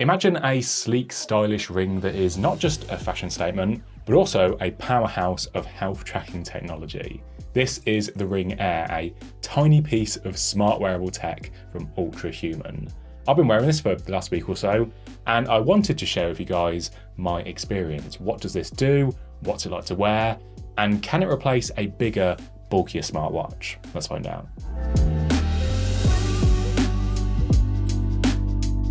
Imagine a sleek, stylish ring that is not just a fashion statement, but also a powerhouse of health tracking technology. This is the Ring Air, a tiny piece of smart wearable tech from Ultrahuman. I've been wearing this for the last week or so, and I wanted to share with you guys my experience. What does this do? What's it like to wear? And can it replace a bigger, bulkier smartwatch? Let's find out.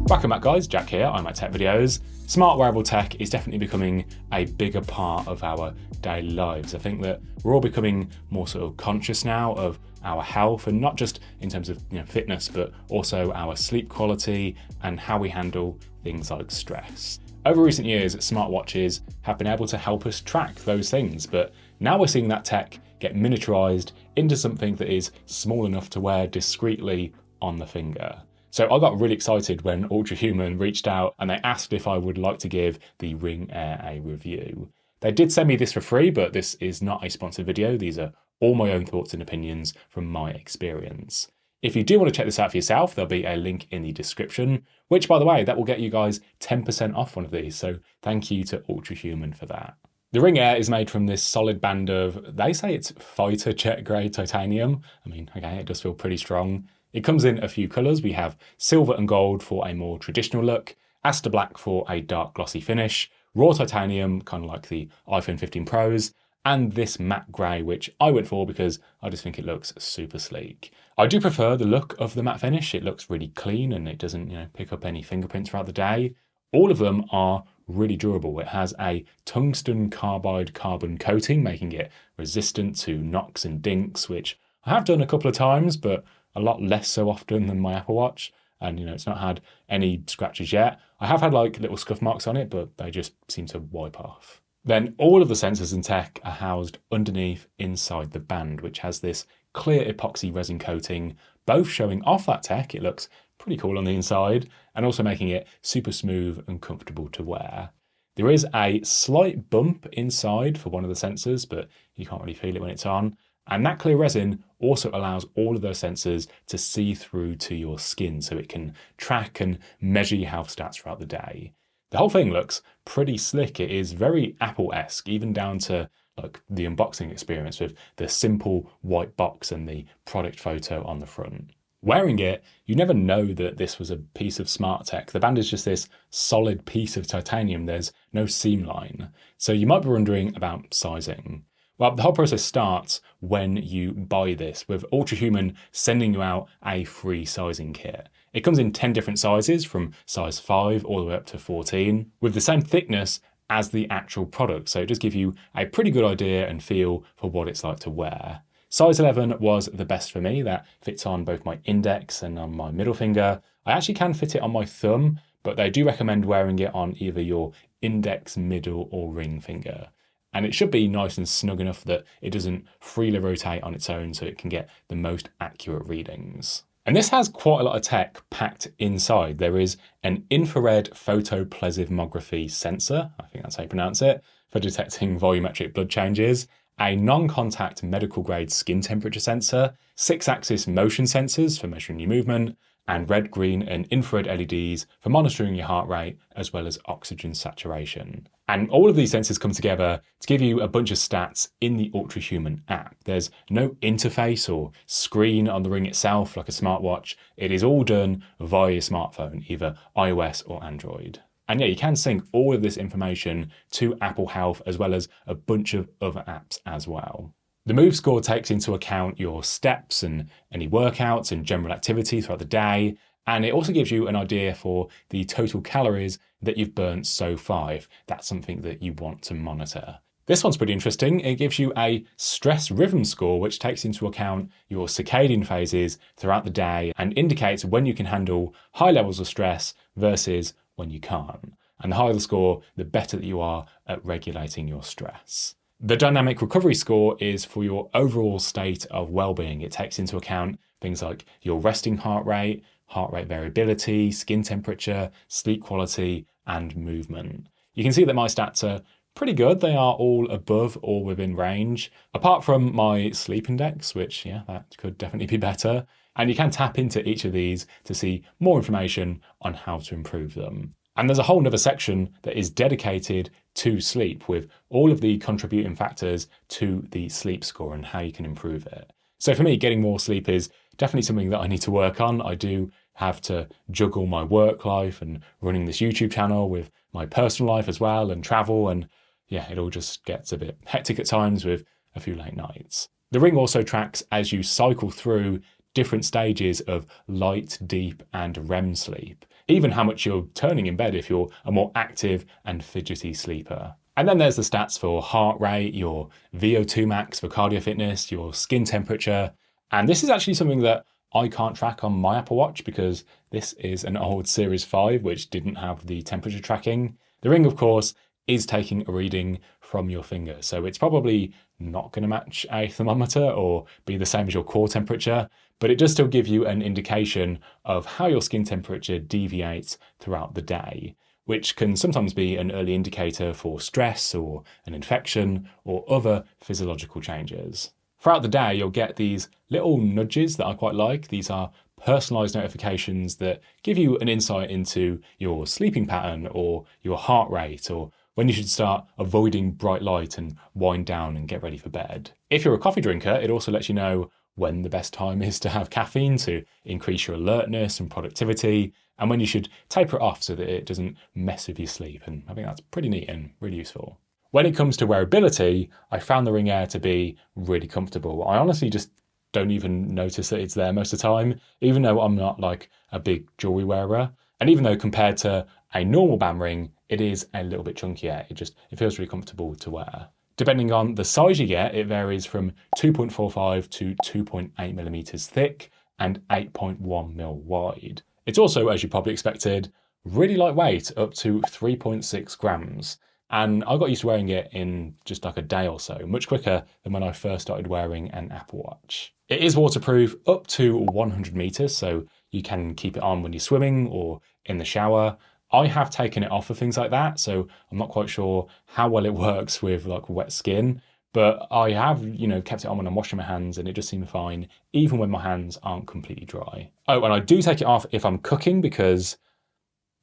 Welcome back guys, Jack here, I'm at Tech Videos. Smart wearable tech is definitely becoming a bigger part of our daily lives. I think that we're all becoming more sort of conscious now of our health, and not just in terms of fitness, but also our sleep quality and how we handle things like stress. Over recent years, smartwatches have been able to help us track those things, but now we're seeing that tech get miniaturized into something that is small enough to wear discreetly on the finger. So I got really excited when Ultrahuman reached out and they asked if I would like to give the Ring Air a review. They did send me this for free, but this is not a sponsored video. These are all my own thoughts and opinions from my experience. If you do want to check this out for yourself, there'll be a link in the description, which by the way, that will get you guys 10% off one of these. So thank you to Ultrahuman for that. The Ring Air is made from this solid band of, they say it's fighter jet grade titanium. I mean, okay, it does feel pretty strong. It comes in a few colours. We have silver and gold for a more traditional look, Aster Black for a dark glossy finish, raw titanium, kind of like the iPhone 15 Pros, and this matte grey, which I went for because I just think it looks super sleek. I do prefer the look of the matte finish. It looks really clean and it doesn't pick up any fingerprints throughout the day. All of them are really durable. It has a tungsten carbide carbon coating, making it resistant to knocks and dinks, which I have done a couple of times, but a lot less so often than my Apple Watch. And it's not had any scratches yet. I have had like little scuff marks on it, but they just seem to wipe off. Then all of the sensors and tech are housed underneath inside the band, which has this clear epoxy resin coating, both showing off that tech. It looks pretty cool on the inside, and also making it super smooth and comfortable to wear. There is a slight bump inside for one of the sensors, but you can't really feel it when it's on. And that clear resin also allows all of those sensors to see through to your skin, so it can track and measure your health stats throughout the day. The whole thing looks pretty slick. It is very Apple-esque, even down to like the unboxing experience with the simple white box and the product photo on the front. Wearing it, you never know that this was a piece of smart tech. The band is just this solid piece of titanium. There's no seam line. So you might be wondering about sizing. Well, the whole process starts when you buy this, with Ultrahuman sending you out a free sizing kit. It comes in 10 different sizes, from size 5 all the way up to 14, with the same thickness as the actual product. So it does give you a pretty good idea and feel for what it's like to wear. Size 11 was the best for me. That fits on both my index and on my middle finger. I actually can fit it on my thumb, but they do recommend wearing it on either your index, middle, or ring finger. And it should be nice and snug enough that it doesn't freely rotate on its own, so it can get the most accurate readings. And this has quite a lot of tech packed inside. There is an infrared photoplethysmography sensor, I think that's how you pronounce it, for detecting volumetric blood changes, a non-contact medical grade skin temperature sensor, 6-axis motion sensors for measuring your movement, and red, green, and infrared LEDs for monitoring your heart rate, as well as oxygen saturation. And all of these sensors come together to give you a bunch of stats in the Ultrahuman app. There's no interface or screen on the ring itself like a smartwatch. It is all done via your smartphone, either iOS or Android. And yeah, you can sync all of this information to Apple Health, as well as a bunch of other apps as well. The Move Score takes into account your steps and any workouts and general activity throughout the day, and it also gives you an idea for the total calories that you've burnt so far, if that's something that you want to monitor. This one's pretty interesting. It gives you a stress rhythm score, which takes into account your circadian phases throughout the day and indicates when you can handle high levels of stress versus when you can't. And the higher the score, the better that you are at regulating your stress. The dynamic recovery score is for your overall state of well-being. It takes into account things like your resting heart rate variability, skin temperature, sleep quality, and movement. You can see that my stats are pretty good. They are all above or within range, apart from my sleep index, which, yeah, that could definitely be better. And you can tap into each of these to see more information on how to improve them. And there's a whole nother section that is dedicated to sleep with all of the contributing factors to the sleep score and how you can improve it. So for me, getting more sleep is definitely something that I need to work on. I do have to juggle my work life and running this YouTube channel with my personal life as well and travel. And yeah, it all just gets a bit hectic at times with a few late nights. The Ring also tracks as you cycle through different stages of light, deep, and REM sleep, even how much you're turning in bed if you're a more active and fidgety sleeper. And then there's the stats for heart rate, your VO2 max for cardio fitness, your skin temperature. And this is actually something that I can't track on my Apple Watch because this is an old Series 5 which didn't have the temperature tracking. The Ring, of course, is taking a reading from your finger, so it's probably not going to match a thermometer or be the same as your core temperature, but it does still give you an indication of how your skin temperature deviates throughout the day, which can sometimes be an early indicator for stress or an infection or other physiological changes. Throughout the day, you'll get these little nudges that I quite like. These are personalized notifications that give you an insight into your sleeping pattern or your heart rate or when you should start avoiding bright light and wind down and get ready for bed. If you're a coffee drinker, it also lets you know when the best time is to have caffeine to increase your alertness and productivity, and when you should taper it off so that it doesn't mess with your sleep. And I think that's pretty neat and really useful. When it comes to wearability, I found the Ring Air to be really comfortable. I honestly just don't even notice that it's there most of the time, even though I'm not like a big jewelry wearer. And even though compared to a normal band ring, it is a little bit chunkier. It feels really comfortable to wear. Depending on the size you get, it varies from 2.45 to 2.8 millimeters thick and 8.1 mil wide. It's also, as you probably expected, really lightweight, up to 3.6 grams. And I got used to wearing it in just like a day or so, much quicker than when I first started wearing an Apple Watch. It is waterproof up to 100 meters, so you can keep it on when you're swimming or in the shower. I have taken it off for things like that, so I'm not quite sure how well it works with like wet skin, but I have, kept it on when I'm washing my hands and it just seemed fine, even when my hands aren't completely dry. Oh, and I do take it off if I'm cooking because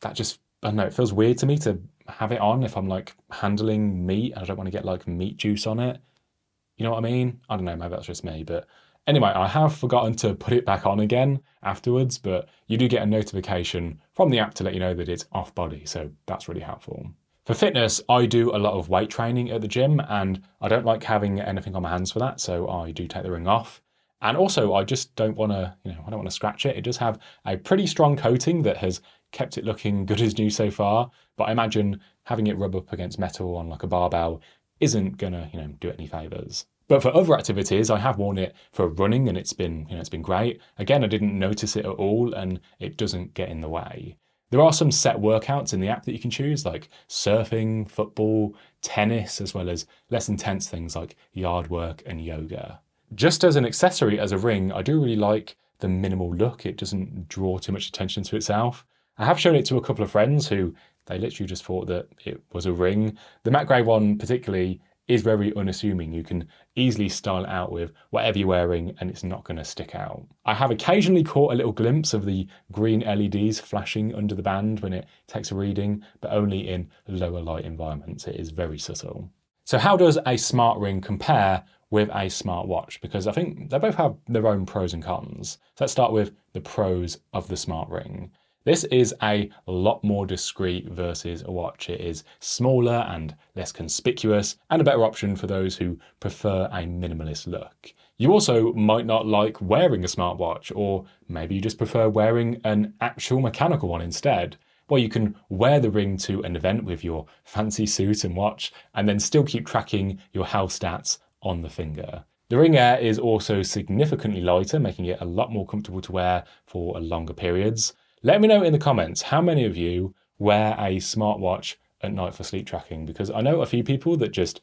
that just, I don't know, it feels weird to me to have it on if I'm like handling meat and I don't want to get like meat juice on it. You know what I mean? I don't know, maybe that's just me, but anyway, I have forgotten to put it back on again afterwards, but you do get a notification from the app to let you know that it's off body, so that's really helpful. For fitness, I do a lot of weight training at the gym and I don't like having anything on my hands for that, so I do take the Ring off. And also, I just don't want to, I don't want to scratch it. It does have a pretty strong coating that has kept it looking good as new so far, but I imagine having it rub up against metal on like a barbell isn't gonna, do it any favors. But for other activities, I have worn it for running and it's been great. Again, I didn't notice it at all and it doesn't get in the way. There are some set workouts in the app that you can choose, like surfing, football, tennis, as well as less intense things like yard work and yoga. Just as an accessory, as a ring, I do really like the minimal look. It doesn't draw too much attention to itself. I have shown it to a couple of friends who they literally just thought that it was a ring. The matte grey one particularly is very unassuming. You can easily style it out with whatever you're wearing and it's not going to stick out. I have occasionally caught a little glimpse of the green LEDs flashing under the band when it takes a reading, but only in lower light environments. It is very subtle. So how does a smart ring compare with a smartwatch? Because I think they both have their own pros and cons. So let's start with the pros of the smart ring. This is a lot more discreet versus a watch. It is smaller and less conspicuous and a better option for those who prefer a minimalist look. You also might not like wearing a smartwatch, or maybe you just prefer wearing an actual mechanical one instead. Well, you can wear the ring to an event with your fancy suit and watch and then still keep tracking your health stats on the finger. The Ring Air is also significantly lighter, making it a lot more comfortable to wear for longer periods. Let me know in the comments how many of you wear a smartwatch at night for sleep tracking, because I know a few people that just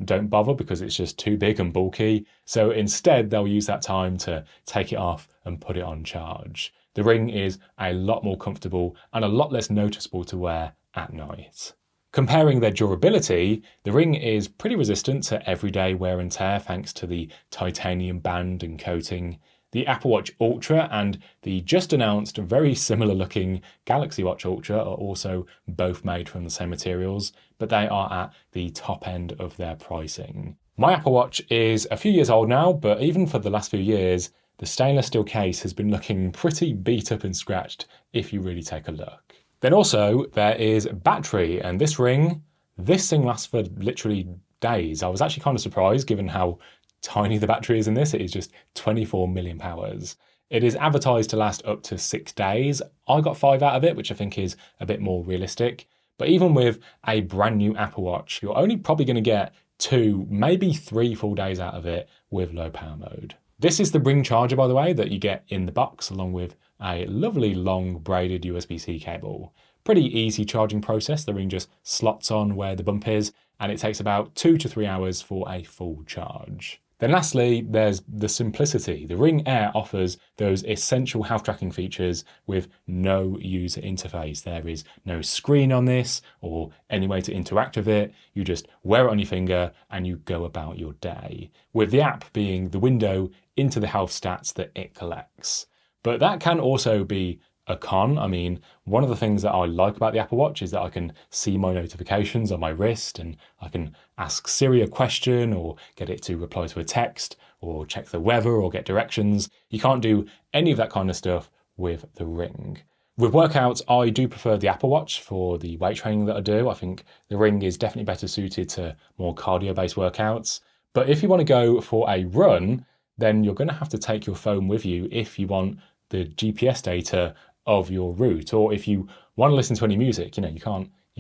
don't bother because it's just too big and bulky. So instead, they'll use that time to take it off and put it on charge. The Ring is a lot more comfortable and a lot less noticeable to wear at night. Comparing their durability, the Ring is pretty resistant to everyday wear and tear thanks to the titanium band and coating. The Apple Watch Ultra and the just announced very similar looking Galaxy Watch Ultra are also both made from the same materials, but they are at the top end of their pricing. My Apple Watch is a few years old now, but even for the last few years, the stainless steel case has been looking pretty beat up and scratched if you really take a look. Then also there is battery, and this thing lasts for literally days. I was actually kind of surprised given how tiny the battery is in this. It is just 24 milliamp hours. It is advertised to last up to 6 days. I got 5 out of it, which I think is a bit more realistic. But even with a brand new Apple Watch, you're only probably going to get 2, maybe 3 full days out of it with low power mode. This is the Ring charger, by the way, that you get in the box, along with a lovely long braided USB-C cable. Pretty easy charging process. The Ring just slots on where the bump is, and it takes about 2 to 3 hours for a full charge. Then lastly, there's the simplicity. The Ring Air offers those essential health tracking features with no user interface. There is no screen on this or any way to interact with it. You just wear it on your finger and you go about your day, with the app being the window into the health stats that it collects. But that can also be a con. I mean, one of the things that I like about the Apple Watch is that I can see my notifications on my wrist, and I can ask Siri a question or get it to reply to a text or check the weather or get directions. You can't do any of that kind of stuff with the Ring. With workouts, I do prefer the Apple Watch for the weight training that I do. I think the Ring is definitely better suited to more cardio-based workouts. But if you want to go for a run, then you're going to have to take your phone with you if you want the GPS data of your route, or if you want to listen to any music. You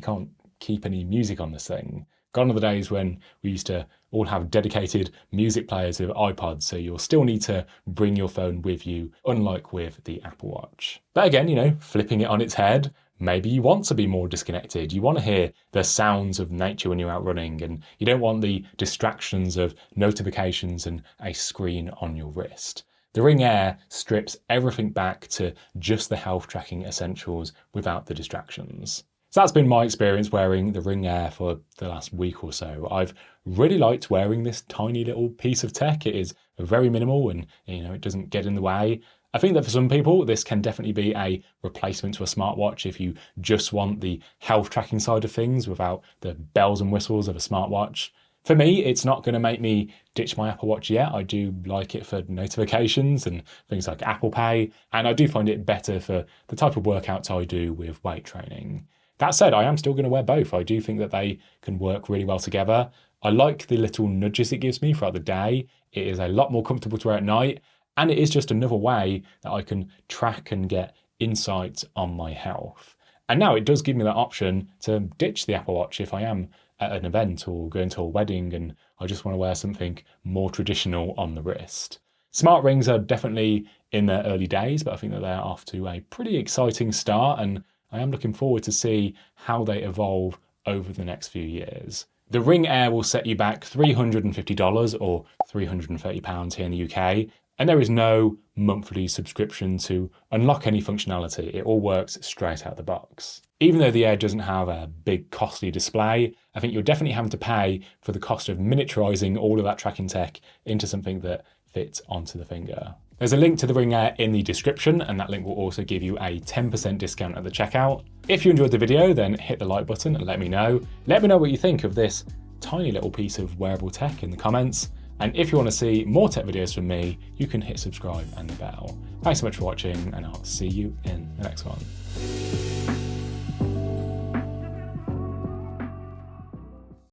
can't keep any music on this thing. Gone are the days when we used to all have dedicated music players with iPods, so you'll still need to bring your phone with you, unlike with the Apple Watch. But again, flipping it on its head, maybe you want to be more disconnected. You want to hear the sounds of nature when you're out running, and you don't want the distractions of notifications and a screen on your wrist. The Ring Air strips everything back to just the health tracking essentials without the distractions. So that's been my experience wearing the Ring Air for the last week or so. I've really liked wearing this tiny little piece of tech. It is very minimal and it doesn't get in the way. I think that for some people, this can definitely be a replacement to a smartwatch if you just want the health tracking side of things without the bells and whistles of a smartwatch. For me, it's not going to make me ditch my Apple Watch yet. I do like it for notifications and things like Apple Pay, and I do find it better for the type of workouts I do with weight training. That said, I am still going to wear both. I do think that they can work really well together. I like the little nudges it gives me throughout the day. It is a lot more comfortable to wear at night, and it is just another way that I can track and get insights on my health. And now it does give me that option to ditch the Apple Watch if I am at an event or going to a wedding and I just want to wear something more traditional on the wrist. Smart rings are definitely in their early days, but I think that they're off to a pretty exciting start, and I am looking forward to see how they evolve over the next few years. The Ring Air will set you back $350 or £330 here in the UK, and there is no monthly subscription to unlock any functionality. It all works straight out the box. Even though the Air doesn't have a big costly display, I think you're definitely having to pay for the cost of miniaturizing all of that tracking tech into something that fits onto the finger. There's a link to the Ring Air in the description, and that link will also give you a 10% discount at the checkout. If you enjoyed the video, then hit the like button and let me know. Let me know what you think of this tiny little piece of wearable tech in the comments. And if you want to see more tech videos from me, you can hit subscribe and the bell. Thanks so much for watching, and I'll see you in the next one.